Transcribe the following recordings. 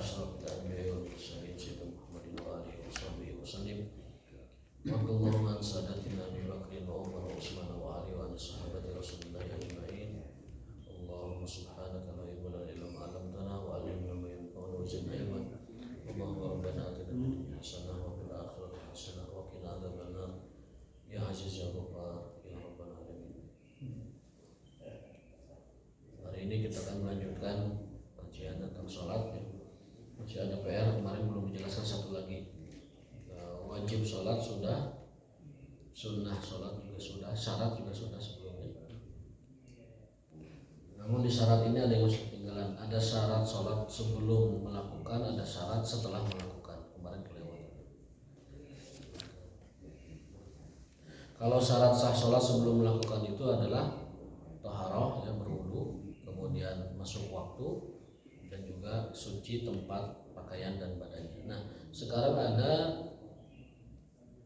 أشرف الأنبياء والمرسلين سيدنا محمد وآله وصحبه وسلم وارض اللهم عن سادتنا أبي بكر وعمر وعثمان وعلي وعن صحابة رسول الله أجمعين اللهم سبحانك لا علم لنا إلا ما علمتنا وعلمنا ما ينفعنا وزدنا علما اللهم ربنا آتنا في الدنيا حسنة وفي الآخرة حسنة وقنا عذاب النار يا عزيز يا غفار يا رب العالمين. Hari ini kita akan melanjutkan kajian tentang sholat ya. Masih ada PR, kemarin belum menjelaskan satu lagi. Wajib sholat sudah, sunnah sholat juga sudah, syarat juga sudah sebelumnya. Namun di syarat ini ada yang masih ketinggalan. Ada syarat sholat sebelum melakukan, ada syarat setelah melakukan. Kemarin kelewat. Kalau syarat sah sholat sebelum melakukan itu adalah taharah, ya, berwudu, kemudian masuk waktu, dan juga suci tempat pakaian dan badannya. Nah, sekarang ada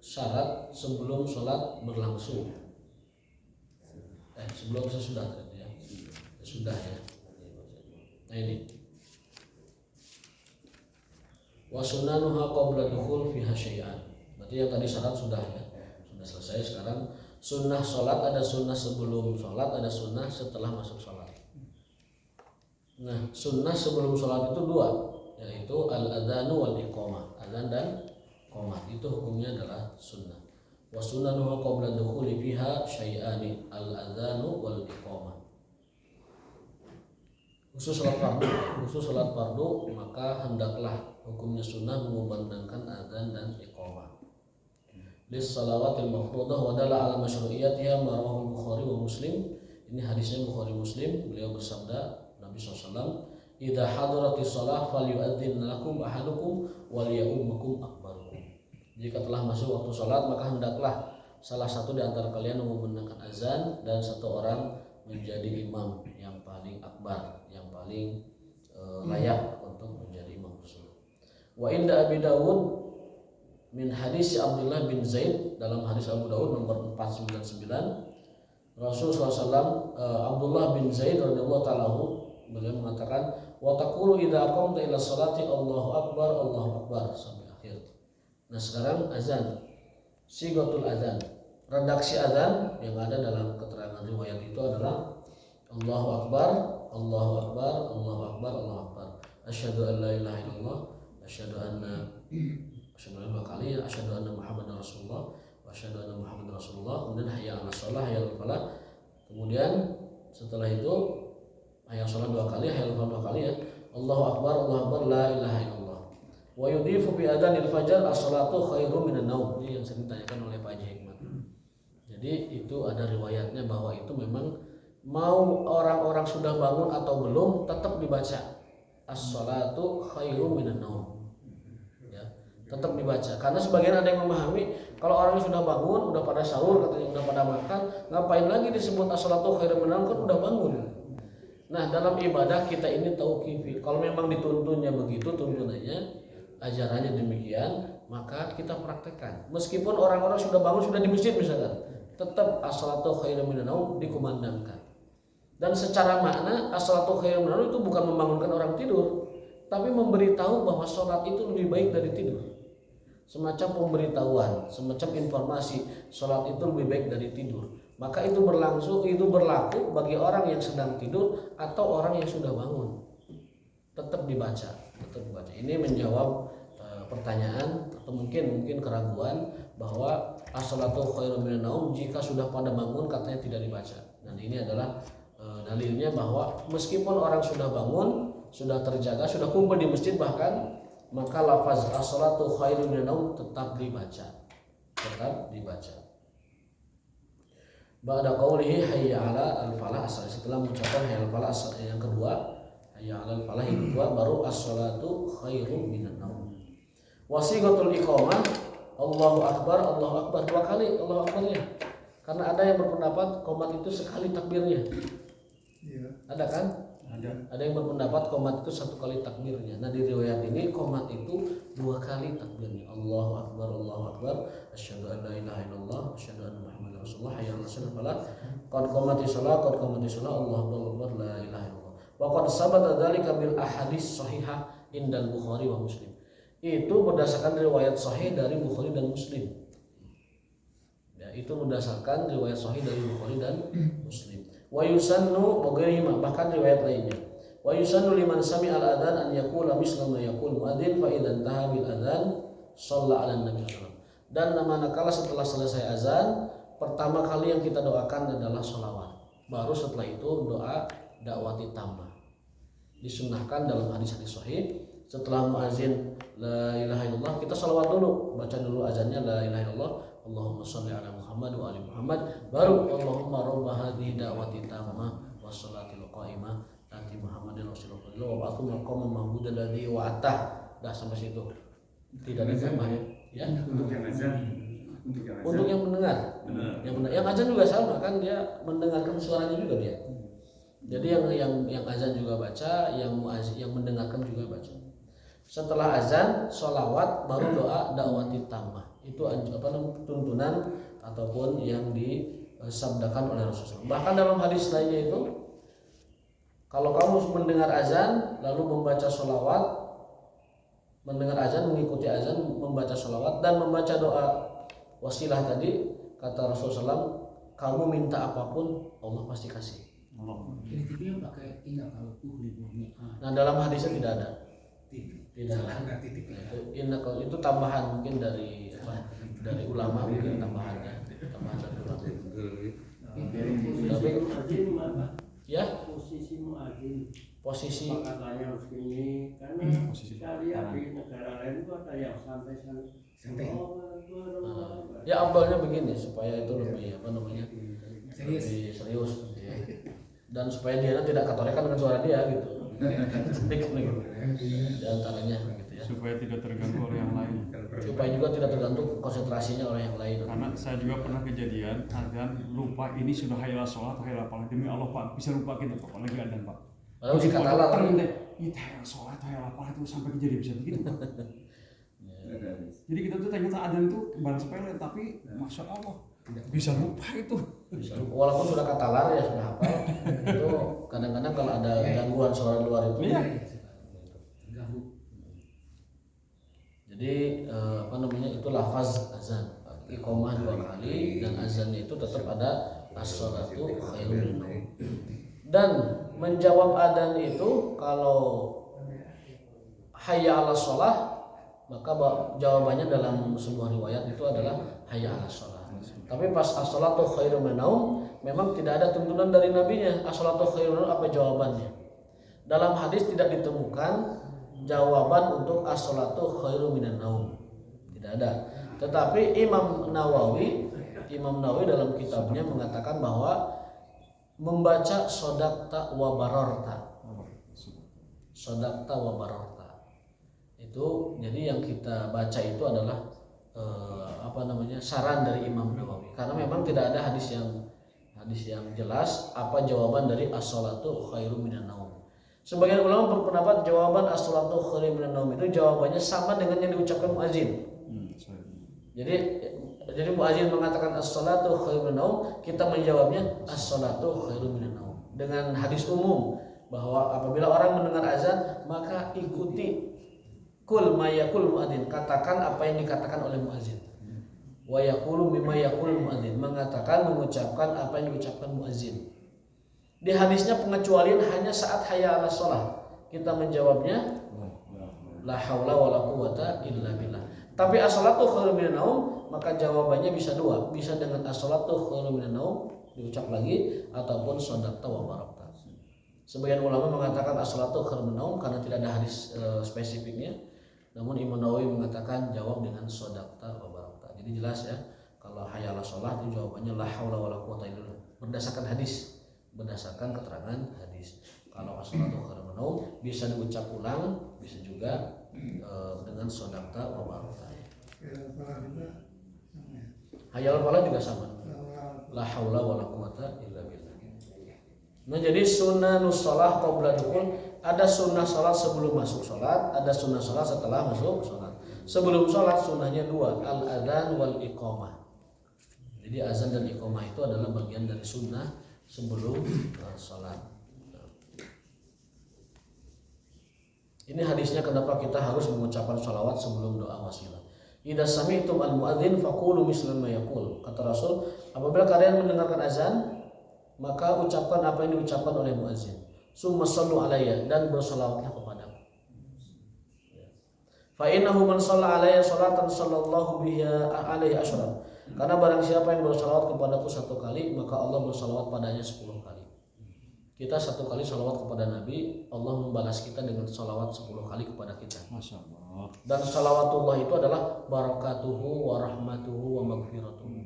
syarat sebelum sholat berlangsung. Sebelum sesudah ya. Sudah ya. Nah ini. Wa sunanuha qabla dukhul fiha syai'an. Berarti yang tadi syarat sudah ya. Sudah selesai. Sekarang sunnah sholat, ada sunnah sebelum sholat, ada sunnah setelah masuk sholat. Nah, sunnah sebelum sholat itu dua, yaitu al-adzanu wal iqamah. Adzan dan iqamah itu hukumnya adalah sunnah. Wa sunnanuha qabla dukhuli fiha syai'ani al-adzanu wal iqamah. Khusus sholat fardu maka hendaklah hukumnya sunnah mengumandangkan adzan dan iqamah. Lis salawatil mafruḍah wa dalla ala masyru'iyyatiha ma rawahu Bukhari wa Muslim. Ini hadisnya Bukhari Muslim. Beliau bersabda Nabi SAW, idza hadaratis shalah falyu'adzin lakum ahadukum wal ya'ummakum akbarukum. Jika telah masuk waktu salat maka hendaklah salah satu di antara kalian mengumandangkan azan dan satu orang menjadi imam yang paling akbar, yang paling layak untuk menjadi imam salat. Wa inda Abi Dawud min hadis Abdullah bin Zaid, dalam hadis Abu Dawud nomor 499, Rasulullah SAW, Abdullah bin Zaid radhiyallahu ta'ala beliau mengatakan wa taqulu idza aqamta ila sholati Allahu akbar sampai akhir. Nah, sekarang azan, sigatul azan, redaksi azan yang ada dalam keterangan riwayat itu adalah Allahu akbar, Allahu akbar, Allahu akbar, Allahu akbar. Asyhadu an la ilaha illallah, asyhadu anna dua kali, asyhadu anna Muhammadar Rasulullah, wa asyhadu anna Muhammadar Rasulullah. Kemudian hayya 'alas shalah, hayya 'alal falah. Kemudian setelah itu hayya shalah dua kali, hayya 'alal falah dua kali ya. Allahu akbar, la ilaha illallah. Wa yudhifu bi adzanil fajar as-salatu khairum minan naum. Ini yang sering ditanyakan oleh Pak Haji Hikmat. Jadi itu ada riwayatnya bahwa itu memang mau orang-orang sudah bangun atau belum tetap dibaca as-salatu khairum minan naum. Ya, tetap dibaca. Karena sebagian ada yang memahami kalau orang sudah bangun, udah pada sahur, katanya udah pada makan, ngapain lagi disebut as-salatu khairum minan naum, kan udah bangun. Nah, dalam ibadah kita ini tauqifi. Kalau memang dituntunnya begitu, tuntunannya, ajarannya demikian, maka kita praktekkan. Meskipun orang-orang sudah bangun, sudah di masjid misalkan, tetap as-salatu khairum minan naum dikumandangkan. Dan secara makna as-salatu khairum minan naum itu bukan membangunkan orang tidur, tapi memberitahu bahwa sholat itu lebih baik dari tidur. Semacam pemberitahuan, semacam informasi, sholat itu lebih baik dari tidur. Maka itu berlaku bagi orang yang sedang tidur atau orang yang sudah bangun. Tetap dibaca. Ini menjawab pertanyaan atau mungkin keraguan bahwa as-salatu khairum minan naum jika sudah pada bangun katanya tidak dibaca. Dan ini adalah dalilnya bahwa meskipun orang sudah bangun, sudah terjaga, sudah kumpul di masjid bahkan, maka lafaz as-salatu khairum minan naum tetap dibaca. Ba'da qaulihi hayya 'alal falah, setelah mengucapkan hayya 'alal falah yang kedua, hayya 'alal falah yang kedua, baru as-salatu khairum minan naum. Wasiqatul iqamah Allahu akbar dua kali Allahu akbarnya. Karena ada yang berpendapat qomat itu sekali takbirnya. Iya. Ada kan? Ada yang berpendapat qomat itu satu kali takbirnya. Nah, di riwayat ini qomat itu dua kali takbirnya. Allahu akbar, asyhadu an la ilaha illallah, asyhadu anna Muhammadar Rasulullah, hayya 'alas shalah, qad qamatis shalah, Allahu akbar, la ilaha illallah. Wa qad sabata dzalika bil ahadits shahihah, indal Bukhari wa Muslim. Itu berdasarkan riwayat sahih dari Bukhari dan Muslim. Ya, itu berdasarkan riwayat sahih dari Bukhari dan Muslim. Wa yusannu bahkan riwayat lainnya. Wa yusannu liman sami'a al-adzan an yaqula misla ma yaqul muadzin fa idzan taha bil adzan shalla 'ala nabi sallallahu alaihi wasallam. Dan manakala setelah selesai azan, pertama kali yang kita doakan adalah sholawat. Baru setelah itu doa dakwati tammah. Disunnahkan dalam hadis-hadis sahih, setelah muazin la ilaha illallah kita sholawat dulu, baca dulu azannya la ilaha illallah, Allahumma sholli ala Muhammad wa ali Muhammad, baru Allahumma rabba hadhihi da'wati tammah wa sholatil qa'imah ati Muhammadin rasulullah wa ba'athu maqaman mahmudan ladzi wa'atah. Dah sampai situ. Tidak ada tambahan ya. Untuk yang azan. Untuk yang mendengar. Yang azan juga sama kan, dia mendengarkan suaranya juga dia. Jadi yang azan juga baca, yang mendengarkan juga baca. Setelah azan, sholawat, baru doa dakwati tammah. Itu tuntunan ataupun yang disabdakan oleh Rasulullah. Bahkan dalam hadis lainnya itu, kalau kamu mendengar azan lalu membaca sholawat, mendengar azan, mengikuti azan, membaca sholawat dan membaca doa wasilah tadi, kata Rasulullah SAW, kamu minta apapun Allah pasti kasih. Jadi pakai inna kalau tuh liburnya. Nah dalam hadisnya tidak ada. Tidak ada. Inna kalau itu tambahan mungkin dari ulama, mungkin tambahan dari ulama. Tapi ya posisi muadzin, posisi katanya harus gini karena kita lihat di negara lain itu ada yang santai. Ya awalnya begini supaya itu lebih lebih serius ya. Dan supaya dia tidak katorekan dengan suara dia gitu. Di antaranya gitu ya. Supaya tidak terganggu oleh yang lain. Supaya juga tidak tergantung konsentrasinya oleh yang lain. Karena saya juga pernah kejadian azan lupa ini sudah hayal sholat atau hayal apalah, demi Allah Pak bisa lupa gitu Pak, lagi azan Pak. Lalu si katalah ini hayal sholat hayal apalah itu sampai kejadian bisa begitu Pak. Jadi kita tuh ternyata azan itu barang sepele tapi masya Allah bisa lupa itu. Walaupun sudah katalar ya sudah hafal, itu kadang-kadang kalau ada gangguan suara luar itu. Jadi itu lafaz azan, iqamah 2 kali dan azannya itu tetap ada as-sholatu khairun minan naum. Dan menjawab adzan itu kalau hayya 'alas shalah, maka jawabannya dalam sebuah riwayat itu adalah hayya 'alas shalah. Tapi pas as-sholatu khairun minan naum memang tidak ada tuntunan dari nabinya as-sholatu khairun minan naum apa jawabannya. Dalam hadis tidak ditemukan jawaban untuk as-sholatu khairun minan naum. Tidak ada. Tetapi Imam Nawawi dalam kitabnya mengatakan bahwa membaca sodakta wa bararta. Sodakta wa bararta. Itu jadi yang kita baca itu adalah saran dari Imam Nawawi. Karena memang tidak ada hadis yang jelas apa jawaban dari as-sholatu khairun minan naum. Sebagian ulama berpendapat jawaban as-sholatu khairun minan naum itu jawabannya sama dengan yang diucapkan muazin. Jadi muazin mengatakan as-sholatu khairun minan naum, kita menjawabnya as-sholatu khairun minan naum. Dengan hadis umum bahwa apabila orang mendengar azan maka ikuti kul ma yaqul muadzin, katakan apa yang dikatakan oleh muadzin. Wa yaqulu mimma yaqul muadzin, mengucapkan apa yang diucapkan muadzin. Di hadisnya pengecualian hanya saat hayya 'alas shalah. Kita menjawabnya la haula wala quwata illa billah. Tapi as-sholatu khairun minan naum, maka jawabannya bisa dua, bisa dengan as-sholatu khairun minan naum diucap lagi ataupun shadaqta wa barakta. Sebagian ulama mengatakan as-sholatu khairun minan naum karena tidak ada hadis spesifiknya. Namun Imam Nawawi mengatakan jawab dengan shadaqta wa barakta. Jadi jelas ya, kalau hayya 'alas shalah itu jawabannya la haula wala quwata illa billah berdasarkan hadis, berdasarkan keterangan hadis. Kalau as-sholatu khairun minan naum bisa diucap ulang, bisa juga dengan shadaqta wa barakta. Hayya 'alal falah juga sama. La haula wala quwata illa billah. Nah, jadi sunnahus shalah qabla dukhul, ada sunnah salat sebelum masuk salat, ada sunnah salat setelah masuk salat. Sebelum salat sunnahnya 2, al-adzan wal iqamah. Jadi azan dan iqamah itu adalah bagian dari sunnah sebelum salat. Ini hadisnya kenapa kita harus mengucapkan sholawat sebelum doa wasilah. Idza sami'tum al-muadzin faqulu misla ma yaqul. Kata Rasul, apabila kalian mendengarkan azan, maka ucapkan apa yang diucapkan oleh muadzin. Summa sallu alayya, dan bersalawatlah kepadaku. Fa innahu man shalla alayya salatan sallallahu biha alaihi asyran. Karena barang siapa yang bersalawat kepadaku 1 kali, maka Allah bersalawat padanya 10 kali. Kita 1 kali salawat kepada Nabi, Allah membalas kita dengan salawat 10 kali kepada kita. Masya Allah. Dan salawatullah itu adalah barakatuhu wa rahmatuhu wa maghfiratuhu.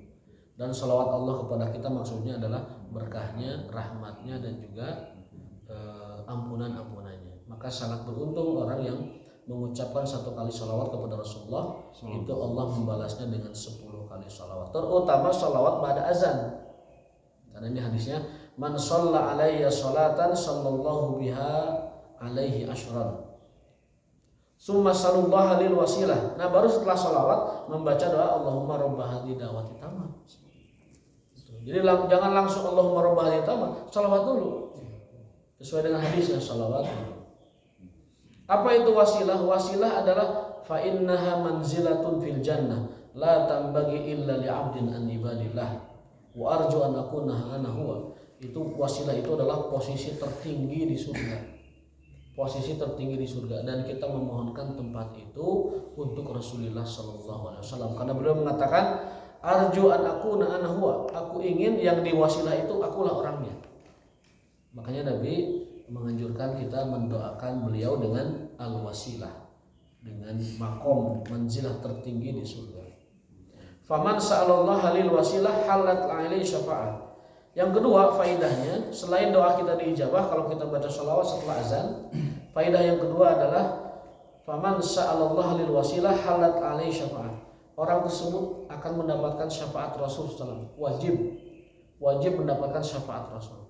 Dan salawat Allah kepada kita maksudnya adalah berkahnya, rahmatnya, dan juga ampunan-ampunannya. Maka sangat beruntung orang yang mengucapkan 1 kali salawat kepada Rasulullah, itu Allah membalasnya dengan 10 kali salawat. Terutama salawat pada azan. Karena ini hadisnya, man shalla alayya salatan sallallahu biha alaihi asyran. Summa sallallahu lil wasilah. Nah, baru setelah salawat membaca doa Allahumma rabb hadhihi da'wati tammah. Jadi jangan langsung Allahumma rabb hadhihi tammah, salawat dulu. Sesuai dengan hadisnya, salawat dulu. Apa itu wasilah? Wasilah adalah fa innaha manzilatun fil jannah la tambagi illa li 'abdin an ibadillah. Wa arju an akuna ana huwa. Itu wasilah itu adalah posisi tertinggi di surga. Posisi tertinggi di surga, dan kita memohonkan tempat itu untuk Rasulullah sallallahu alaihi wasallam karena beliau mengatakan arju an akuna ana huwa. Aku ingin yang di wasilah itu akulah orangnya. Makanya Nabi menganjurkan kita mendoakan beliau dengan al-wasilah, dengan makom manzilah tertinggi di surga. Faman sa'alallaha lil wasilah halat alaihi syafa'ah. Yang kedua faidahnya, selain doa kita diijabah kalau kita baca sholawat setelah azan, faidah yang kedua adalah faman sa'alallaha lil wasilah halat alaihi syafa'ah. Orang tersebut akan mendapatkan syafaat Rasul sallallahu alaihi wasallam. Wajib mendapatkan syafaat Rasul.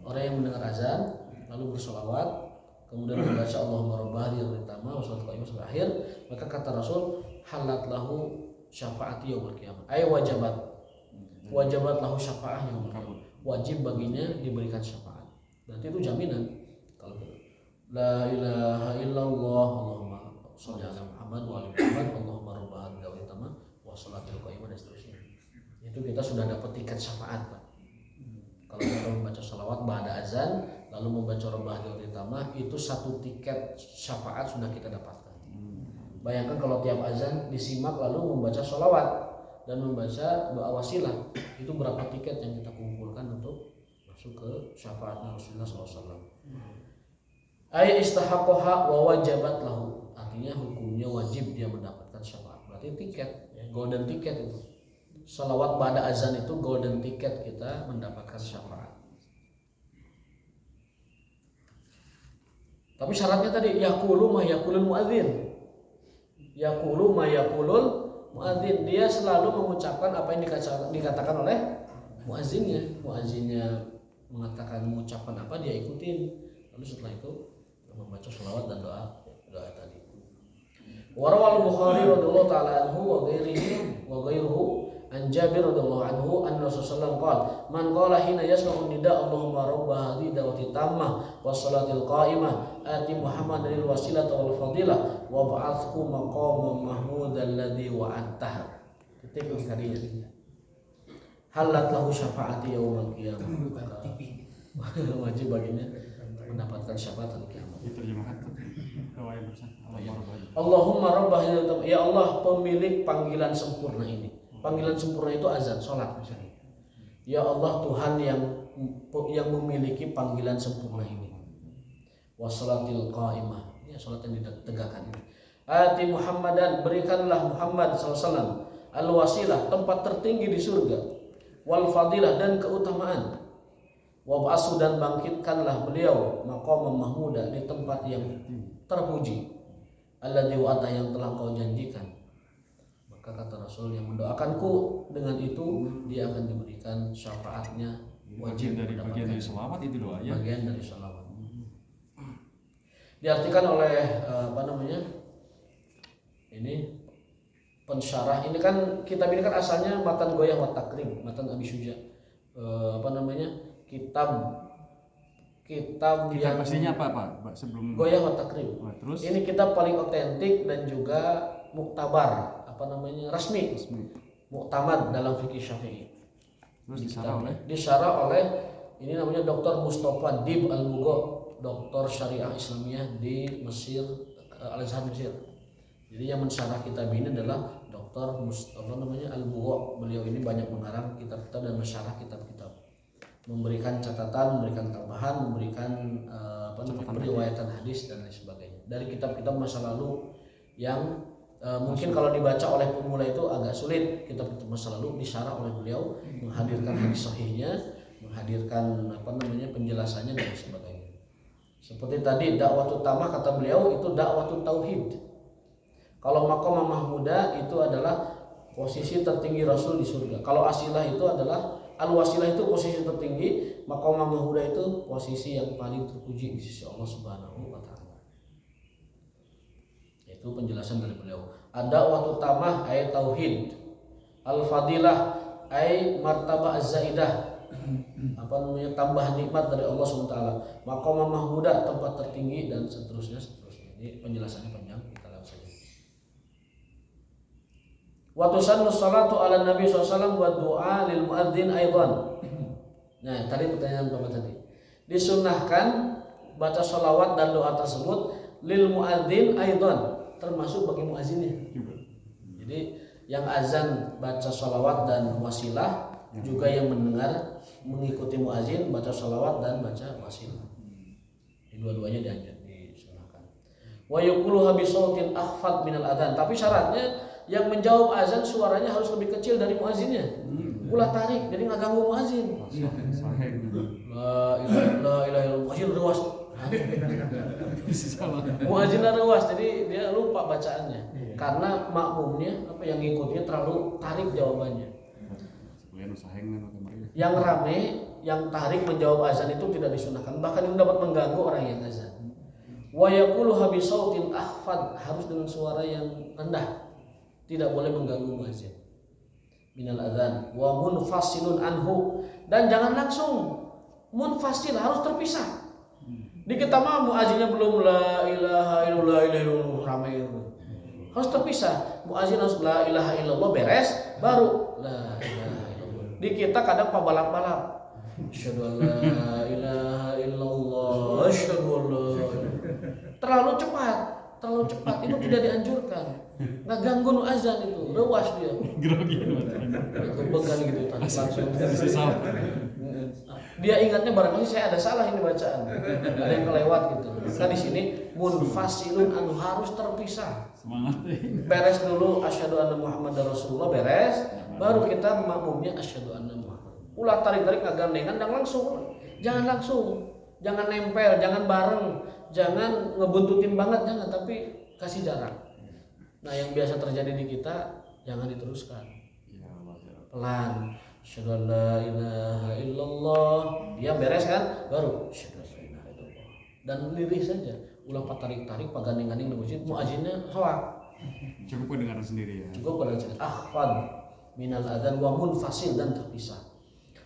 Orang yang mendengar azan lalu bersolawat, kemudian membaca Allahumma rabb hadhihi al-tamah wa salatu qayyimah sampai akhir, maka kata Rasul halat lahu syafaati yaumil qiyamah. Ay wajabat lahu syafaah yaumil qiyamah. Wajib baginya diberikan syafaat. Berarti itu jaminan. Kalau la ilaha illallah Allahumma shalli ala Muhammad wa ali Muhammad Allahumma rabb hadhihi al-tamah wa salatu qayyimah dan seterusnya. Itu kita sudah dapat tiket syafaat, Pak. Kalau kita membaca sholawat ba'da azan lalu membaca rabb hadhihi al-tamah, itu 1 tiket syafaat sudah kita dapatkan. Bayangkan kalau tiap azan disimak lalu membaca sholawat dan membaca doa wasilah, itu berapa tiket yang kita kumpulkan untuk masuk ke syafaatnya Rasulullah SAW. Ay istahaqqaha wa wajabat lahu. Artinya hukumnya wajib dia mendapatkan syafaat. Berarti tiket, ya, golden ticket itu. Sholawat pada azan itu golden ticket kita mendapatkan syafaat. Tapi syaratnya tadi yaqulu ma yaqulul muadzin. Yaqulu ma yaqulul muadzin, dia selalu mengucapkan apa yang dikatakan oleh muazzinnya. Muazzinnya mengatakan mengucapkan apa, dia ikutin. Lalu setelah itu membaca sholawat dan doa tadi. Warawal Bukhari radhiyallahu ta'ala anhu wa ghairuhu an Jabir radhiyallahu anhu anna Rasulullah qala man qala hina yasma'u nida Allahumma rabb hadhihi da'wati tammah was salatil qa'imah ati Muhammadan lil wasilata wal fadilah wa ba'athhu maqaman mahmudan alladhi wa'adtahu. Titik kalinya. Halat lahu syafaati yaumil qiyamah. Wajib baginya mendapatkan syafaat hari kiamat. Diterjemahkan doa yang bersama Allahumma rabb hadhihi tammah. Ya Allah, pemilik panggilan sempurna ini. Panggilan sempurna itu azan, sholat misalnya. Ya Allah, Tuhan yang memiliki panggilan sempurna ini. Wassalatil qa'imah, ya sholat yang ditegakkan ini. Ati Muhammadan, berikanlah Muhammad SAW al-wasilah, tempat tertinggi di surga. Wal fadilah, dan keutamaan. Wa ba'asu, dan bangkitkanlah beliau maqaman mahmuda, di tempat yang terpuji. Alladzi wa'ada, yang telah kau janjikan. Maka kata Rasul, yang mendoakanku dengan itu dia akan diberikan syafaatnya. Wajib dari bagian dari selawat itu doa ya. Bagian dari selawat. Diartikan oleh ini pensyarah, ini kan kitab ini kan asalnya matan goyah wa takrim, matan Abi Syuja, kitab kitab Kitab yang aslinya apa Pak sebelum Goyah wa Takrib. terus Ini kitab paling otentik dan juga muktabar, resmi, muktamad dalam fikih Syafi'i. terus Disyarah oleh ini namanya Dr. Mustafa Dib Al-Mugho, doktor syariah Islamiyah di Mesir, Al-Azhar Mesir. Jadi yang mensyarah kitab ini adalah Dr. Al-Mugho. Beliau ini banyak mengarang kitab-kitab dan mensyarah kitab-kitab, memberikan catatan, memberikan tambahan, memberikan periwayatan hadis dan lain sebagainya dari kitab-kitab masa lalu yang mungkin kalau dibaca oleh pemula itu agak sulit. Kitab-kitab masa lalu disyarah oleh beliau, menghadirkan hadis sahihnya, menghadirkan penjelasannya dan sebagainya. Seperti tadi dakwah utama kata beliau itu dakwah tauhid. Kalau maqamah mahmuda itu adalah posisi tertinggi Rasul di surga. Kalau asilah itu adalah al-wasilah itu posisi tertinggi, maqamah mahmuda itu posisi yang paling terpuji di sisi Allah Subhanahu wa taala. Itu penjelasan dari beliau. Ada waktu tamah ayat tauhid, al-fadilah ay martabah az-zaidah, tambahan nikmat dari Allah Subhanahu wa taala, maqamah mahmuda tempat tertinggi dan seterusnya. Ini penjelasannya panjang, kita langsung saja. Wa tusannu salatu ala nabi SAW wa du'a lil muadzin aidan. Nah, tadi pertanyaan Bapak tadi. Disunnahkan baca sholawat dan doa tersebut lil muadzin aidan, termasuk bagi muazzinnya. Jadi yang azan baca sholawat dan wasilah, juga yang mendengar mengikuti muazin baca sholawat dan baca wasilah. Dua-duanya disunahkan. Wa yaqulu bi sautin akhfad minal adzan, tapi syaratnya yang menjawab azan suaranya harus lebih kecil dari muazinnya. Ulah tarik, jadi nggak ganggu muazin. La ilaha illallah, muazin ruas. Muazin ruas, jadi dia lupa bacaannya. Karena makmumnya yang ngikutnya terlalu tarik jawabannya. Yang rame, yang tarik menjawab azan itu tidak disunahkan. Bahkan itu dapat mengganggu orang yang azan. Wa yaqulu bi sautin akhfad, harus dengan suara yang rendah. Tidak boleh mengganggu muazzin minal adzan wa munfasilun anhu, dan jangan langsung munfasil, harus terpisah. Di kita mah muazzinnya belum la ilaha illallah ramai itu, harus terpisah. Muazzin harus la ilaha illallah beres baru la ilaha illallah. Di kita kadang pabalap-balap, asyhadu an la ilaha illallah, asyhadu an la terlalu cepat itu tidak dianjurkan. Nggak ganggu azan itu, rewas dia. Grogi began gitu langsung. Dia ingatnya barangkali saya ada salah ini bacaan, ada yang kelewat gitu. Nah di sini munfasilun anu, harus terpisah. Semangat. Beres dulu asyhadu anna Muhammadar Rasulullah, beres, baru kita makmumnya asyhadu anna Muhammad. Ulah tarik-tarik nggak gandengan, jangan langsung, jangan nempel, jangan bareng, jangan ngebuntutin banget, jangan, tapi kasih jarak. Nah yang biasa terjadi di kita jangan diteruskan, pelan. Asyhadu an la ilaha illallah, dia beres kan, baru asyhadu an la ilaha illallah, dan lirih saja. Ulah tarik-tarik paganding-ganding di masjid, muazzinnya hawak. Cukup pendengaran sendiri ya. Cukup pendengaran sendiri. Akhfad minal adzan wa munfasil, dan terpisah.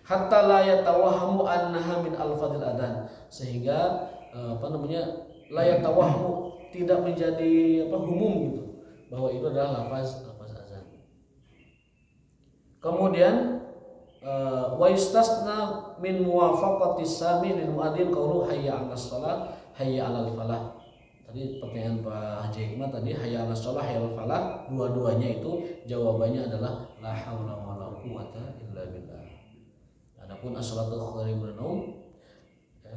Hatta la yatawahhamu annaha min alfadil adzan, sehingga la yatawahhamu, tidak menjadi umum gitu bahwa itu adalah lafaz azan. Kemudian wa yustasna min muwafaqati sami lil muadzin qawlu hayya 'alas shalah hayya 'alal falah. Tadi pertanyaan Pak Haji Hikmat tadi, hayya 'alas shalah hayya 'alal falah, dua-duanya itu jawabannya adalah la haula wala quwata illa billah. Adapun as-salatu khairum minan naum,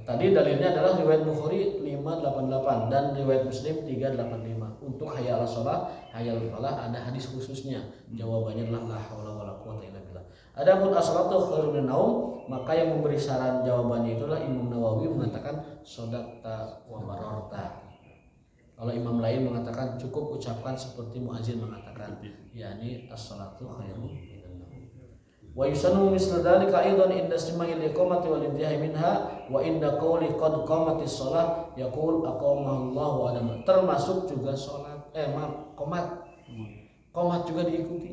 tadi dalilnya adalah riwayat Bukhari 588 dan riwayat Muslim 385. Untuk hayya 'alas shalah hayya 'alal falah ada hadis khususnya, jawabannya adalah la haula wala quwata illa billah. Adapun as-salatu khairum minan naum, maka yang memberi saran jawabannya itulah Imam Nawawi, mengatakan shadaqta wa bararta. Kalau imam lain mengatakan cukup ucapkan seperti muazzin mengatakan, yakni as-salatu khairum minan naum. Wa yusannu misla dzalika aidan inda istima'il iqamati wal intihai minha wa inda qawli qad qamatis shalah yaqul aqamahallahu wa adama. Termasuk juga salat qomat juga diikuti.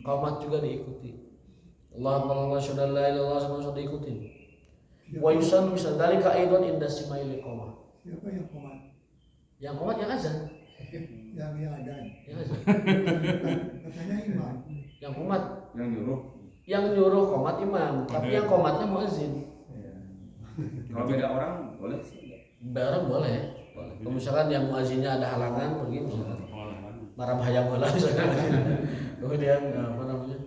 Qomat juga diikuti. Allahumma la ilaha illallah, semua diikuti. Wa yusannu misal dzalika aidan inda simail iqamah. Siapa yang komat? Yang komat yang azan. Yang adan. Yang azan. Katanya imam. Yang komat, yang nyuruh. yang nyuruh komat imam, tapi yang komatnya muazin. Kalau beda orang boleh. Barang boleh. Kalau misalkan yang muazinnya ada halangan pergi misalkan marah bahaya bola misalkan. Kemudian apa namanya?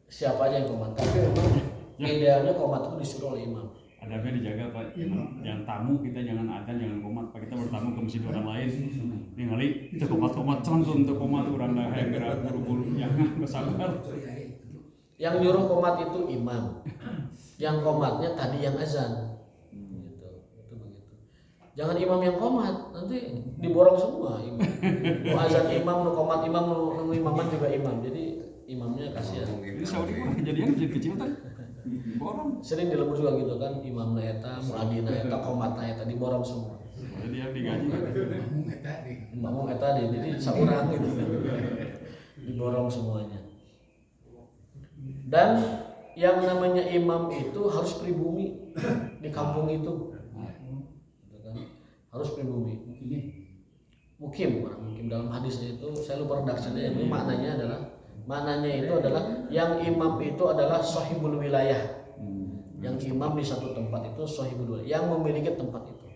Siapa aja yang komat. Tapi memang idealnya komat itu disuruh oleh imam. Adabnya dijaga Pak. Yang tamu kita jangan adzan, jangan komat. Pak kita bertamu ke masjid orang lain. Ningali itu komat-komat contoh untuk komat orang dah yang gerak buru-buru jangan bersabar. Yang nyuruh komat itu imam. Yang komatnya tadi yang azan. Gitu. Itu begitu. Jangan imam yang komat, nanti diborong semua imam. Mau azan imam, mau komat imam, mau imaman juga imam. Jadi imamnya kasihan. Jadi Saudi kurang kejadian kecil kan. Borong. Sering di lembur juga gitu kan, imam eta, muadzin eta, komat eta diborong semua. Jadi dia digaji. Ngomong eta deh, jadi saurang gitu. Diborong semuanya. Dan yang namanya imam itu harus pribumi di kampung itu. Gitu kan? Harus pribumi. Mukim, orang mukim dalam hadisnya itu saya lupa redaksinya, ini maknanya itu adalah yang imam itu adalah sahibul wilayah. Yang imam di satu tempat itu sahibul wilayah, yang memiliki tempat itu.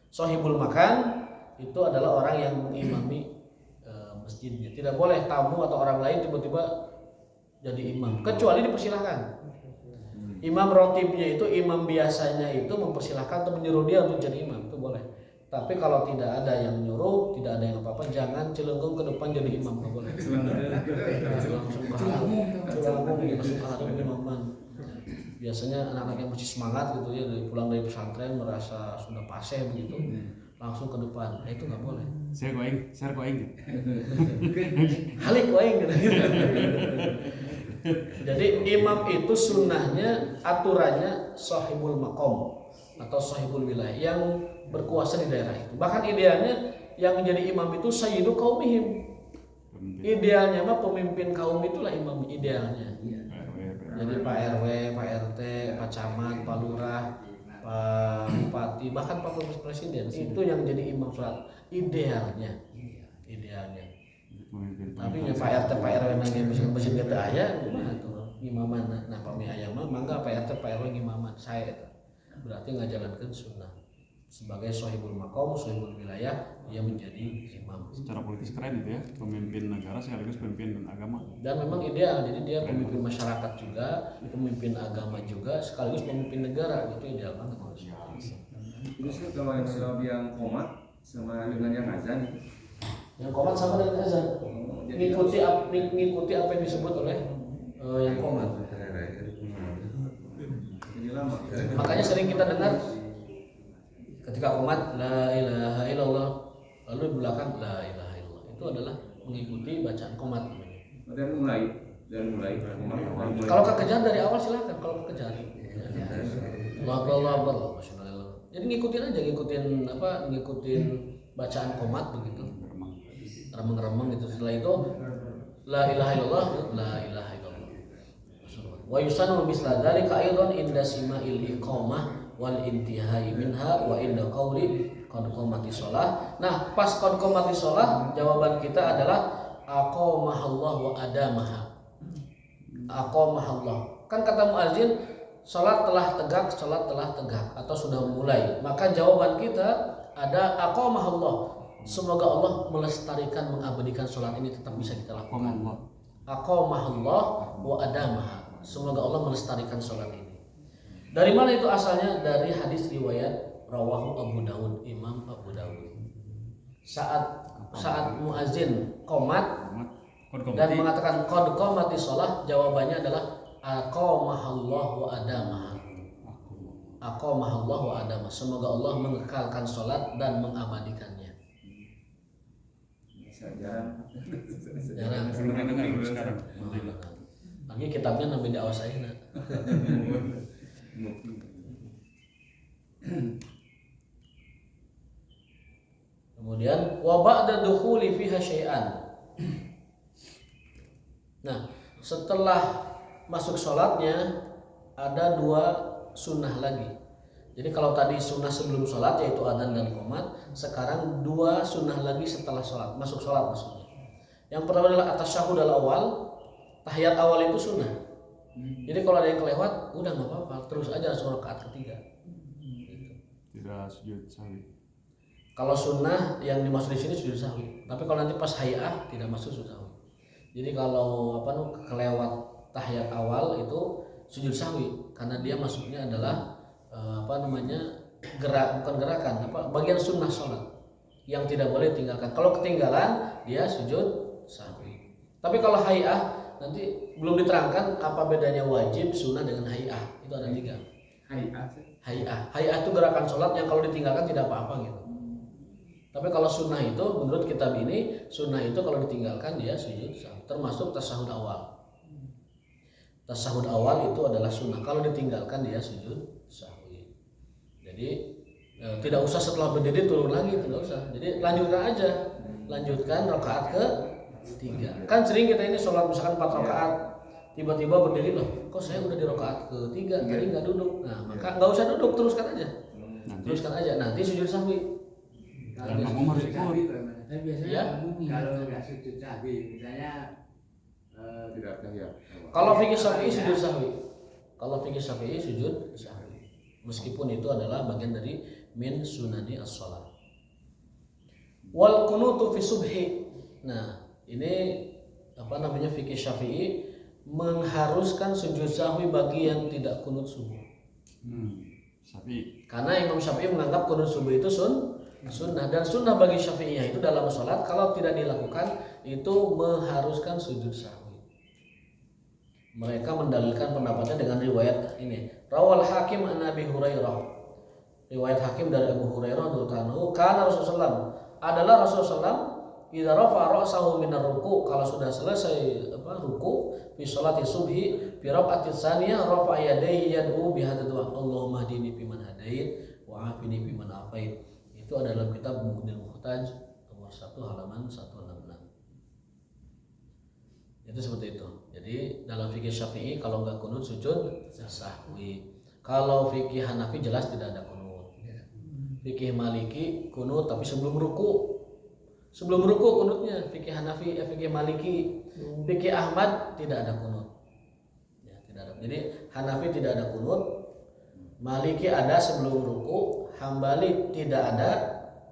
Sahibul makan itu adalah orang yang mengimami masjidnya. Tidak boleh tamu atau orang lain tiba-tiba jadi imam, kecuali dipersilahkan. Imam rotibnya itu, imam biasanya itu mempersilahkan atau menyuruh dia untuk jadi imam, itu boleh. Tapi kalau tidak ada yang nyuruh, tidak ada yang apa-apa, jangan celenggung ke depan jadi imam, nggak boleh. Langsung ke imaman. Biasanya anak-anak yang masih semangat gitu ya, pulang dari pesantren merasa sudah paseh begitu, langsung ke depan. Itu nggak boleh. Saya koing. Halik koing gitu. Jadi imam itu sunnahnya, aturannya sahibul maqam atau sahibul wilayah yang berkuasa di daerah itu. Bahkan idealnya yang menjadi imam itu sayyidu qaumihim. Idealnya mah pemimpin kaum itulah imam idealnya. Jadi Pak RW, Pak RT, Pak Camat, Pak Lurah, Pak Bupati, bahkan Pak Presiden itu yang jadi imam sholat idealnya. Tapi ya Pak RT, Pak RW nangge mesin kita aya gimana tuh imaman nah pami aya mah mangga Pak RT, Pak RW ngimaman saya eta. Berarti ngajalankeun sunnah. Sebagai sahibul maqam, sahibul wilayah, dia menjadi imam. Secara politis keren itu ya, pemimpin negara sekaligus pemimpin agama. Dan memang ideal, jadi dia pemimpin masyarakat juga, pemimpin agama juga, sekaligus pemimpin negara, itu ideal banget. Terus kalau yang komat sama dengan yang azan, yang komat sama dengan azan, mengikuti apa yang disebut oleh yang komat. jadi lama. Makanya sering kita dengar ketika komat la ilaha illallah, lalu di belakang la ilaha illallah, itu adalah mengikuti bacaan komat. Dan mulai. Kalau kekejar dari awal silakan, kalau kekejar. Allah. Jadi ngikutin aja, ngikutin bacaan komat begitu. Remeng-remeng gitu. Setelah itu la ilaha illallah, la ilaha illallah. Wa yusannu misla dzalika aidan inda sima'il iqamah wal intihai minha wa inda qauli qad qamati shalah. Nah, pas qad qamati shalah, jawaban kita adalah aqamahallah wa adamaha. Aqamahallah. Kan kata muazin, salat telah tegak atau sudah mulai. Maka jawaban kita ada aqamahallah. Semoga Allah melestarikan, mengabadikan salat ini tetap bisa kita lakukan. Aqamahallah wa adamaha. Semoga Allah melestarikan salat ini. Dari mana itu asalnya? Dari hadis riwayat rawahu Abu Dawud, Imam Abu Dawud. Saat muazin qomat dan mengatakan qad qamati shalah, jawabannya adalah aqamahallah wa adamaha. Aqamahallah wa adamaha. Semoga Allah mengekalkan salat dan mengabadikannya. Jarang sekarang. Lagi kitabnya nabi diawasaina. Kemudian wa ba'da dukhuli fiha syai'an. Nah, setelah masuk sholatnya ada dua sunnah lagi. Jadi kalau tadi sunnah sebelum sholat yaitu adzan dan qomat, sekarang 2 sunnah lagi setelah sholat, masuk sholat maksudnya. Yang pertama adalah at-tasyahhud al-awwal, tahiyat awal itu sunnah. Jadi kalau ada yang kelewat, udah nggak apa-apa, terus aja langsung rakaat ketiga. Gitu. Tidak sujud sahwi. Kalau sunnah yang dimaksud di sini sujud sahwi, tapi kalau nanti pas hayah tidak masuk sujud sahwi. Jadi kalau kelewat tahiyat awal itu sujud sahwi karena dia masuknya adalah bukan gerakan, bagian sunnah sholat yang tidak boleh tinggalkan. Kalau ketinggalan dia sujud sahwi. Tapi kalau hayah nanti belum diterangkan apa bedanya wajib, sunnah dengan hayah. Itu ada 3. Hayah itu gerakan sholat yang kalau ditinggalkan tidak apa-apa gitu. Tapi kalau sunnah itu menurut kitab ini, sunnah itu kalau ditinggalkan dia sujud sahwi, termasuk tasyahud awal. Tasyahud awal itu adalah sunnah, kalau ditinggalkan dia sujud sahwi. Jadi tidak usah setelah berdiri turun lagi, tidak usah. Jadi lanjutkan rakaat ke-3. Kan sering kita ini sholat misalkan 4 rakaat, tiba-tiba berdiri loh, kok saya udah di rakaat ke-3 tadi nggak duduk. Nah maka nggak usah duduk, teruskan aja. Nanti sujud sahwi. Dan makmum harus ikut. Tapi biasanya Ya. Kalau nggak sujud sahwi, misalnya Tidak tahiyat. Kalau fikih Syafi'i sujud sahwi. Meskipun itu adalah bagian dari min sunani as-shalah. Wal kunutu fi subhi. Nah, ini fikih Syafi'i mengharuskan sujud sahwi bagi yang tidak kunut subuh. Syafi'i. Karena Imam Syafi'i menganggap kunut subuh itu sunnah, dan sunnah bagi Syafi'iyah itu dalam sholat kalau tidak dilakukan itu mengharuskan sujud sahwi. Mereka mendalilkan pendapatnya dengan riwayat ini. Rawal Hakim an Abi Hurairah. Riwayat Hakim dari Abu Hurairah radhiyallahu kana Rasulullah adalah Rasulullah idza rafa'a ra'sahu minar ruku', kalau sudah selesai ruku' fi sholati subhi fi raq'ati tsaniyah rafa'a yadayhi yad'u bi hadha du'a Allahumma hdini fiman hadait wa 'afini fiman 'afait. Itu adalah dalam kitab Mughnil Muhtaj nomor 1 halaman 166. Itu seperti itu. Jadi dalam fikih Syafi'i kalau nggak kunut sujud sahwi. Kalau fikih Hanafi jelas tidak ada kunut. Fikih Maliki kunut tapi sebelum ruku. Sebelum ruku kunutnya. Fikih Hanafi, fikih Maliki, fikih Ahmad tidak ada kunut. Ya, tidak ada. Jadi Hanafi tidak ada kunut. Maliki ada sebelum ruku, Hambali tidak ada,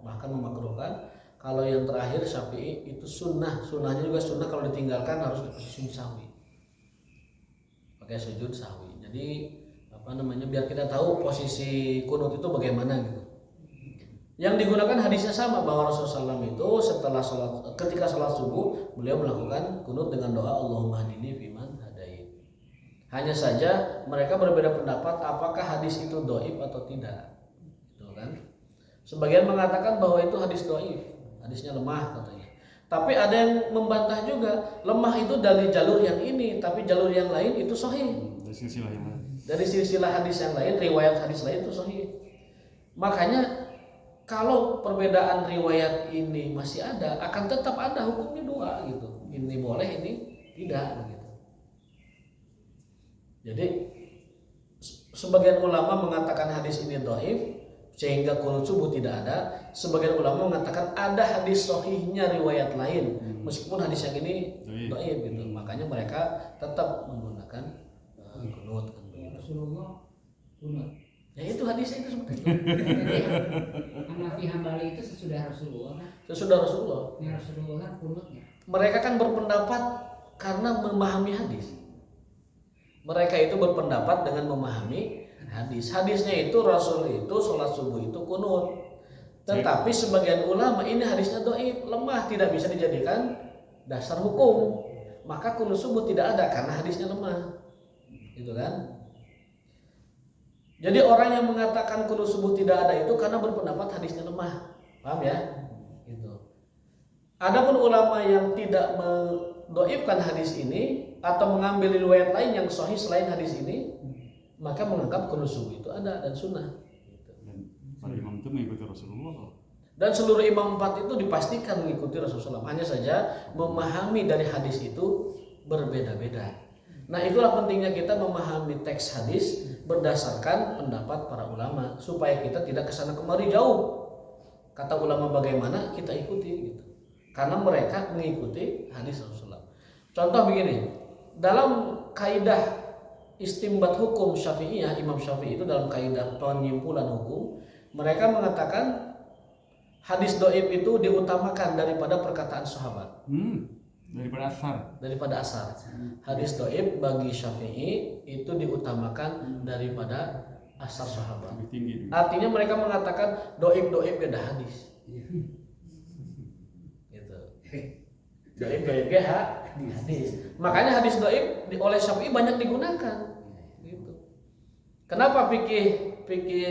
bahkan memakruhkan. Kalau yang terakhir Syafi'i itu sunnah, sunnahnya juga sunnah kalau ditinggalkan harus sujud sahwi. Pakai sujud sahwi. Jadi biar kita tahu posisi kunut itu bagaimana gitu. Yang digunakan hadisnya sama bahwa Rasulullah SAW itu ketika sholat subuh beliau melakukan kunut dengan doa Allahumma hdini fiman hadait. Hanya saja mereka berbeda pendapat apakah hadis itu dhaif atau tidak. Gitu kan? Sebagian mengatakan bahwa itu hadis dhaif, hadisnya lemah katanya. Tapi ada yang membantah juga, lemah itu dari jalur yang ini, tapi jalur yang lain itu sahih. Dari silsilah hadis yang lain, riwayat hadis lain itu sahih. Makanya kalau perbedaan riwayat ini masih ada, akan tetap ada hukumnya 2 gitu. Ini boleh, ini tidak begitu. Jadi sebagian ulama mengatakan hadis ini dhaif sehingga kunut subuh tidak ada. Sebagian ulama mengatakan ada hadis sahihnya riwayat lain meskipun hadis yang ini dhaif gitu. Makanya mereka tetap menggunakan kunut kan begitu. Rasulullah kunut. Ya itu hadisnya itu seperti itu. Hanafi Hambali itu sesudah Rasulullah kan? Sesudah Rasulullah. Ya Rasulullah kunutnya. Mereka kan berpendapat karena memahami hadis. Mereka itu berpendapat dengan memahami hadis. Hadisnya itu Rasul itu sholat subuh itu kunut. Tetapi sebagian ulama ini hadisnya dhaif, lemah, tidak bisa dijadikan dasar hukum. Maka kunut subuh tidak ada karena hadisnya lemah. Gitu kan? Jadi orang yang mengatakan kunut subuh tidak ada itu karena berpendapat hadisnya lemah. Paham ya? Gitu. Adapun ulama yang tidak mendhaifkan hadis ini atau mengambil riwayat lain yang sahih selain hadis ini, maka menganggap kunut subuh itu ada dan sunnah. Dan para imam itu mengikuti Rasulullah. Dan seluruh imam 4 itu dipastikan mengikuti Rasulullah. Hanya saja memahami dari hadis itu berbeda-beda. Nah itulah pentingnya kita memahami teks hadis berdasarkan pendapat para ulama supaya kita tidak kesana kemari jauh. Kata ulama bagaimana kita ikuti gitu. Karena mereka mengikuti hadis Rasulullah. Contoh begini, dalam kaidah istimbat hukum Syafi'iyah, Imam Syafi'i itu dalam kaidah penyimpulan hukum, mereka mengatakan hadis dhaif itu diutamakan daripada perkataan sahabat. Daripada asar. Hadis dhaif bagi Syafi'i itu diutamakan daripada asar sahabat. Artinya mereka mengatakan dhaif beda hadis. Gitu. Dhaif hadis. Makanya hadis dhaif oleh Syafi'i banyak digunakan. Gitu. Kenapa fikih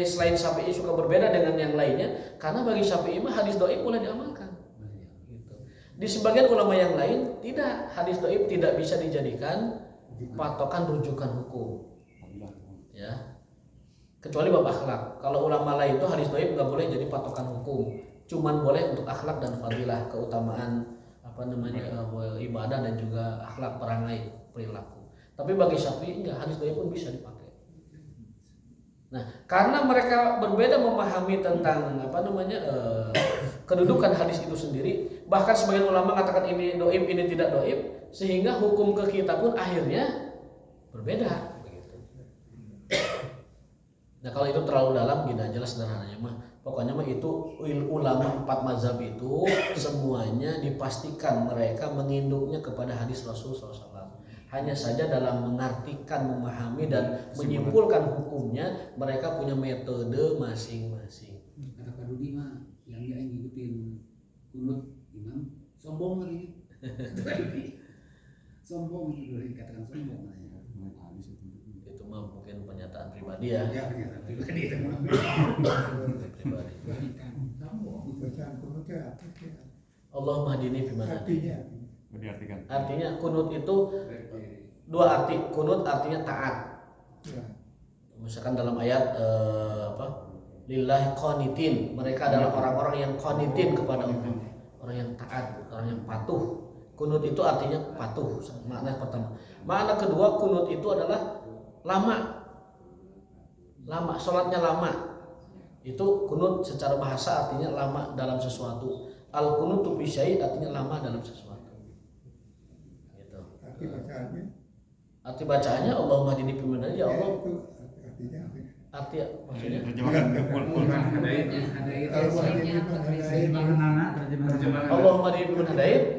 selain Syafi'i suka berbeda dengan yang lainnya? Karena bagi Syafi'i mah hadis dhaif boleh diamalkan. Gitu. Di sebagian ulama yang lain tidak, hadis dhaif tidak bisa dijadikan patokan rujukan hukum. Ya. Kecuali bab akhlak. Kalau ulama lain itu hadis dhaif nggak boleh jadi patokan hukum, cuman boleh untuk akhlak dan fadilah, keutamaan ibadah dan juga akhlak, perangai, perilaku. Tapi bagi Syafi'i enggak, hadis dhaif pun bisa dipakai. Nah, karena mereka berbeda memahami tentang kedudukan hadis itu sendiri, bahkan sebagian ulama mengatakan ini dhaif, ini tidak dhaif, sehingga hukum ke kita pun akhirnya berbeda. Nah, kalau itu terlalu dalam tidak jelas sederhananya mah. Pokoknya mah itu ulama 4 mazhab itu semuanya dipastikan mereka menginduknya kepada hadis Rasul SAW. Hanya saja dalam mengartikan, memahami dan menyimpulkan hukumnya mereka punya metode masing-masing. Kata Pak Dudi mah yang dia ngikutin kunut imam sombong kali. Sombong itu dikatakan sombong katanya. Itu mah mungkin pernyataan pribadi ya. Ya pernyataan pribadi itu mah. Pribadi. Bacaan kunutnya apa sih? Allahumma hadini fiman hadini. Artinya Artinya kunut itu dua arti. Kunut artinya taat. ya. Misalkan dalam ayat lillahi qanitin, mereka adalah orang-orang yang qanitin kepada Allah, orang yang taat, orang yang patuh. Kunut itu artinya patuh. Makna pertama. Makna kedua, kunut itu adalah lama, sholatnya lama. Itu kunut secara bahasa artinya lama dalam sesuatu. Al kunutu fi syai' artinya lama dalam sesuatu. Gitu. Arti bacaannya Allahumma hadini fiman hadayta, ya Allah. Itu artinya apa? Arti maksudnya Allahumma hadini fiman hadayta,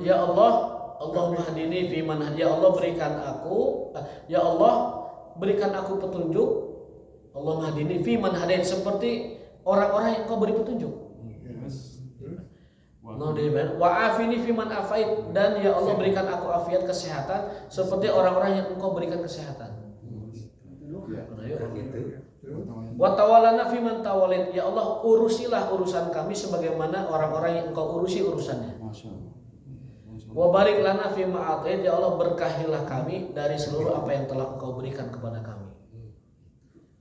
ya Allah. Allahumma hadini fiman hadayta, ya Allah berikan aku, ya Allah berikan aku petunjuk. Allahumma hadini fiman hadayta, seperti orang-orang yang Kau beri petunjuk. Wa afini fiman afait, dan ya Allah berikan aku afiat, kesehatan seperti orang-orang yang Engkau berikan kesehatan. Wa tawallana fiman tawallait, ya Allah urusilah urusan kami sebagaimana orang-orang yang Engkau urusi urusannya. Wa barik lana fima atait, ya Allah berkahilah kami dari seluruh apa yang telah Engkau berikan kepada kami.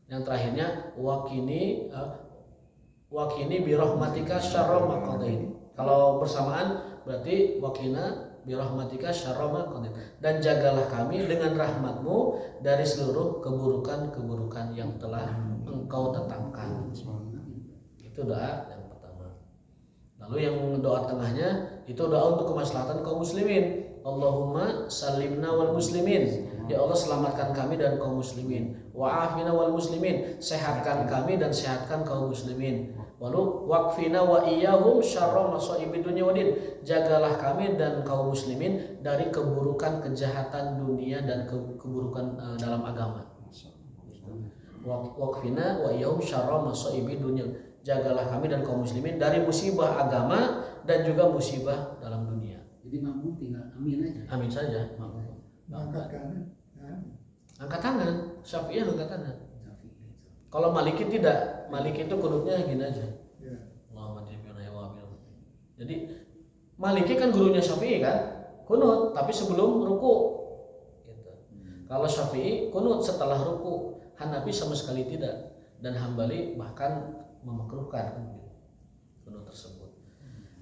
Yang terakhirnya wakini bi rahmatika syarra ma qadait. Kalau bersamaan berarti wakina bi rahmatika syarra ma qadait, dan jagalah kami dengan rahmatmu dari seluruh keburukan-keburukan yang telah Engkau tetapkan. Itu doa yang pertama. Lalu yang doa tengahnya itu doa untuk kemaslahatan kaum muslimin. Allahumma salimna wal muslimin, ya Allah selamatkan kami dan kaum muslimin. Wa afina wal muslimin, sehatkan kami dan sehatkan kaum muslimin. Walu waqfina wa iyyahum syarra masaibid dunya wadin, jagalah kami dan kaum muslimin dari keburukan kejahatan dunia dan keburukan dalam agama. Waqfina wa iyyahum syarra masaibid dunya, jagalah kami dan kaum muslimin dari musibah agama dan juga musibah dalam dunia. Jadi mampu tinggal amin aja. Amin saja. Angkat kanan. Angkat tangan, Syafi'i angkat tangan. Kalau Maliki tidak, Maliki itu kunutnya gini aja. Jadi Maliki kan gurunya Syafi'i kan, kunut tapi sebelum ruku. Gitu. Kalau Syafi'i kunut setelah ruku, Hanafi sama sekali tidak, dan Hambali bahkan memakruhkan kunut tersebut.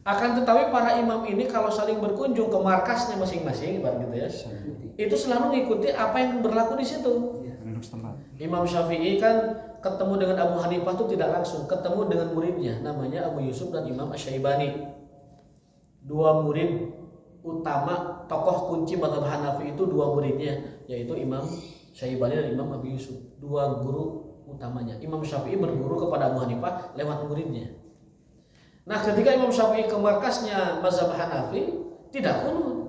Akan tetapi para imam ini kalau saling berkunjung ke markasnya masing-masing, gitu ya, itu selalu mengikuti apa yang berlaku di situ. setempat. Imam Syafi'i kan ketemu dengan Abu Hanifah itu tidak langsung, ketemu dengan muridnya namanya Abu Yusuf dan Imam Asy-Syaibani. Dua murid utama tokoh kunci mazhab Hanafi itu dua muridnya, yaitu Imam Syaibani dan Imam Abu Yusuf, dua guru utamanya. Imam Syafi'i berguru kepada Abu Hanifah lewat muridnya. Nah, ketika Imam Syafi'i ke markasnya mazhab Hanafi, tidak kunut.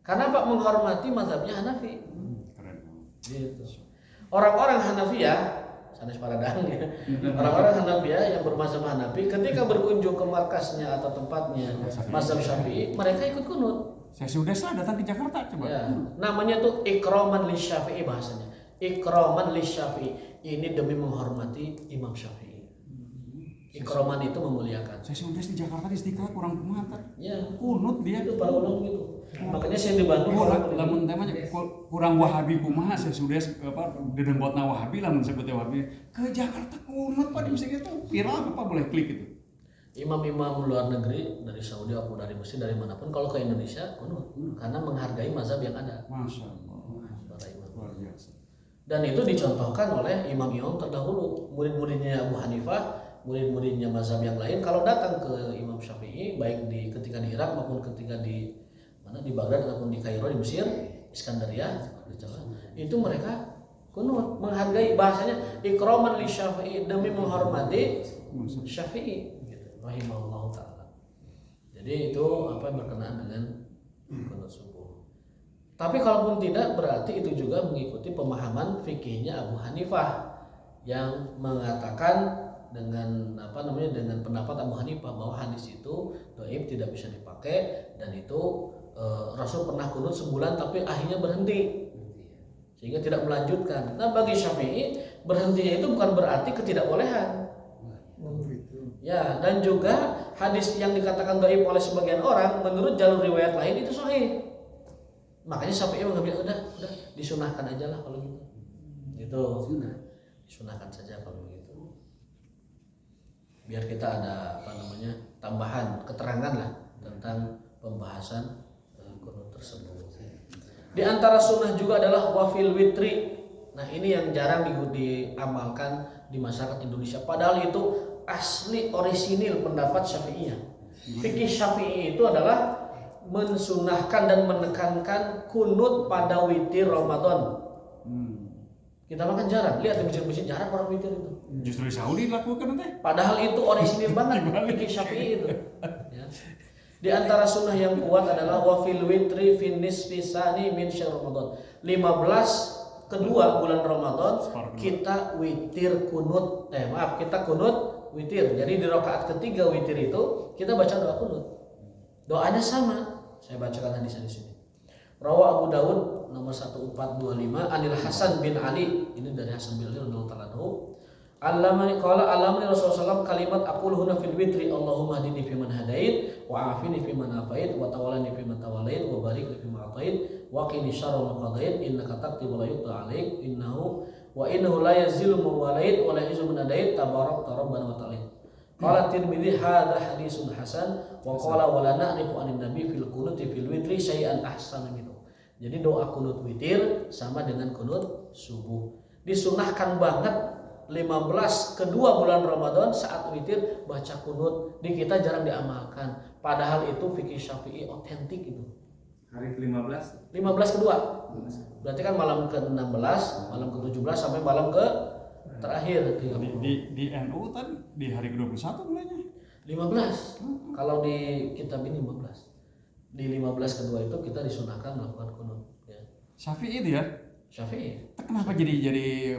Karena Pak menghormati mazhabnya Hanafi. Keren. Gitu. Orang-orang Hanafiyah, sanes paradang ya. Orang-orang Hanafiyah yang bermazhab Hanafi ketika berkunjung ke markasnya atau tempatnya mazhab Syafi'i, mereka ikut kunut. Saya sudah datang ke Jakarta coba. Ya, namanya tuh ikraman li Syafi'i bahasanya. Ikraman li Syafi'i. Ini demi menghormati Imam Syafi'i. Ikraman itu memuliakan. Saya sudah di Jakarta di Istiqlal kurang kumaha. Ya, Kunut dia. itu para ulama gitu. Makanya saya di Bandung lamun temanya kurang Wahabi kumaha saya sudah dedembotna Wahabi lamun sebutnya Wahabi ke Jakarta kunut Pak di Mesir itu viral apa boleh klik itu. Imam-imam luar negeri dari Saudi atau dari Mesir dari manapun kalau ke Indonesia kunut karena menghargai mazhab yang ada. Masya Allah. Para imam. Luar biasa. Dan itu dicontohkan oleh imam-imam terdahulu, murid-muridnya Abu Hanifah, murid-muridnya mazhab yang lain kalau datang ke Imam Syafi'i baik ketika di Irak maupun ketika di Baghdad ataupun di Kairo di Mesir, Iskandaria, itu mereka kunut menghargai, bahasanya ikraman li Syafi'i, demi menghormati Syafi'i gitu, rahimahullah taala. Jadi itu apa berkenaan dengan kunut subuh. Tapi kalaupun tidak berarti itu juga mengikuti pemahaman fikihnya Abu Hanifah yang mengatakan dengan dengan pendapat Abu Hanifah bahwa hadis itu dhaif, tidak bisa dipakai, dan itu Rasul pernah kunut sebulan tapi akhirnya berhenti sehingga tidak melanjutkan. Nah, bagi Syafi'i berhentinya itu bukan berarti ketidakbolehan. Ya, dan juga hadis yang dikatakan dhaif oleh sebagian orang menurut jalur riwayat lain itu sahih. Makanya Syafi'i mengambil udah disunahkan aja lah kalau gitu. Itu disunahkan saja kalau begitu. Biar kita ada tambahan keterangan lah tentang pembahasan kunut tersebut. Di antara sunnah juga adalah wafil witri. Nah, ini yang jarang diamalkan di masyarakat Indonesia. Padahal itu asli orisinil pendapat Syafi'iyah. Fikih Syafi'i itu adalah mensunahkan dan menekankan kunut pada witir Ramadan. Kita makan jarang, lihat di masjid-masjid jarang orang witir itu. Justru di Saudi dilakukan teh. Padahal itu orisinil banget fikih Syafi'i itu. Ya. Di antara sunnah yang kuat adalah wafil witri fin nisfi sani min syahr Ramadan. 15 kedua bulan Ramadan kita witir kunut. Kita kunut witir. Jadi di rakaat ketiga witir itu kita baca doa kunut. Doanya sama. Saya bacakan hadisnya di sini. Rawa Abu Dawud nomor 1425 Anil Hasan bin Ali, ini dari Hasan bin Ali radhiyallahu ta'ala anhu. Allamani Rasulullah SAW kalimat aquluhuna fil witri Allahumma hdini fiman hadait wa afini fiman afait wa tawallani fiman tawallait wa barik li fiman atait wa qini syarra ma qadait innaka taqdi wa la yuqda alaik innahu la yazillu man walait wa la yuzillu man adait tabarakta rabbana wa ta'ala. Qala Tirmidzi hadza hadisun hasan wa qala wa la na'rifu anin nabi fil qunuti fil witri syai'an ahsana minhu. Jadi doa kunut witir sama dengan kunut subuh. Disunahkan banget 15 kedua bulan Ramadan saat witir baca kunut. Di kita jarang diamalkan. Padahal itu fikih Syafi'i otentik itu. Hari ke-15. 15 kedua. Berarti kan malam ke-16, malam ke-17 sampai malam ke terakhir. Di NU kan di hari ke-21 mulainya. 15. Kalau di kitab ini 15. Di 15 kedua itu kita disunahkan melakukan kunut. Ya. Syafi'i itu ya. Syafi'i. Kenapa jadi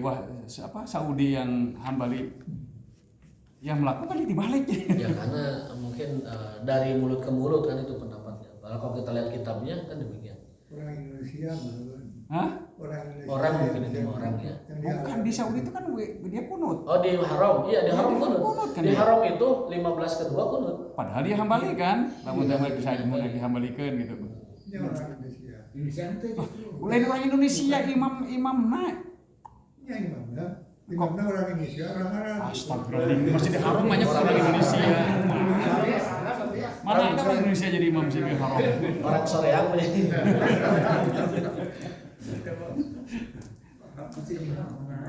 Saudi yang Hambali yang melakukan dibalik? Ya karena mungkin dari mulut ke mulut kan itu pendapatnya. Kalau kita lihat kitabnya kan demikian. Orang Indonesia bukan. Hah? Orang mungkin itu orang ya. Bukan di Saudi itu kan dia kunut. Oh di haram, iya di haram kunut. Kan Di dia. haram itu 15 kedua kunut. Padahal dia Hambali kan, namun dia bisa dihambalikan gitu. Ini orang Indonesia. Indonesia itu justru Lain orang Indonesia imam naik. Ya imamnya orang Indonesia, orang Arab. Astagfirullah, masih di haram banyak orang Indonesia. Mana ada orang Indonesia jadi imam sih di haram? Orang Soreang masih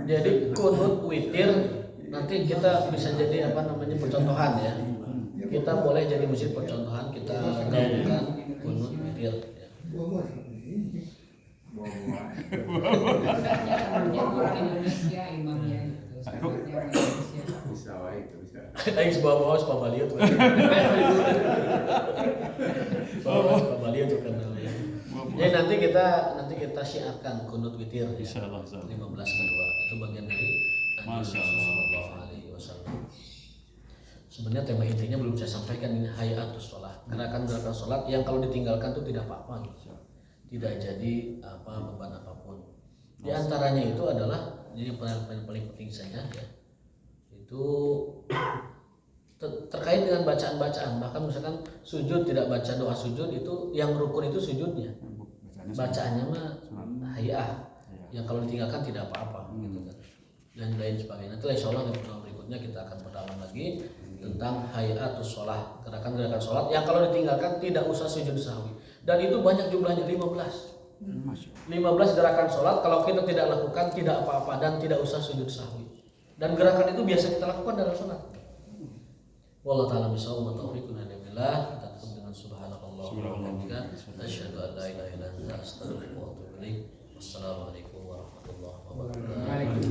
Jadi kunut witir nanti kita bisa jadi apa namanya percontohan ya. Kita boleh jadi masjid percontohan, kita gaungkan kunut witir ya. Buah-buah seperti ini. Orang Indonesia imamnya itu sangatnya orang Indonesia. Bisa wae itu bisa. Aing sebawa pabaliut. Pabaliut kan namanya. Jadi nanti kita syiarkan kunut witir ya. Insyaallah. 15 kedua itu bagian dari Masya Allah. Sallallahu Alaihi Wasallam. Sebenarnya tema intinya belum saya sampaikan, ini hayatus sholat, gerakan-gerakan sholat yang kalau ditinggalkan itu tidak apa-apa gitu. Tidak jadi beban apapun. Di antaranya itu adalah ini yang paling penting saja ya. Itu terkait dengan bacaan-bacaan, bahkan misalkan sujud tidak baca doa sujud, itu yang rukun itu sujudnya. Bacaannya mah hayah. Yang kalau ditinggalkan tidak apa-apa gitu kan. Dan lain sebagainya. Nanti insyaallah di pertemuan berikutnya kita akan perdalam lagi tentang hayatus sholat, gerakan-gerakan sholat yang kalau ditinggalkan tidak usah sujud sahwi. Dan itu banyak jumlahnya 15 gerakan sholat kalau kita tidak lakukan tidak apa-apa dan tidak usah sujud sahwi. Dan gerakan itu biasa kita lakukan dalam sholat. Wallahu ta'ala bisawab wa taufiqun billah. Kita tutup dengan subhanallah wa bihamdika asyhadu an la ilaha illa anta astaghfiruka wa atubu ilaik. Wassalamualaikum warahmatullahi wabarakatuh.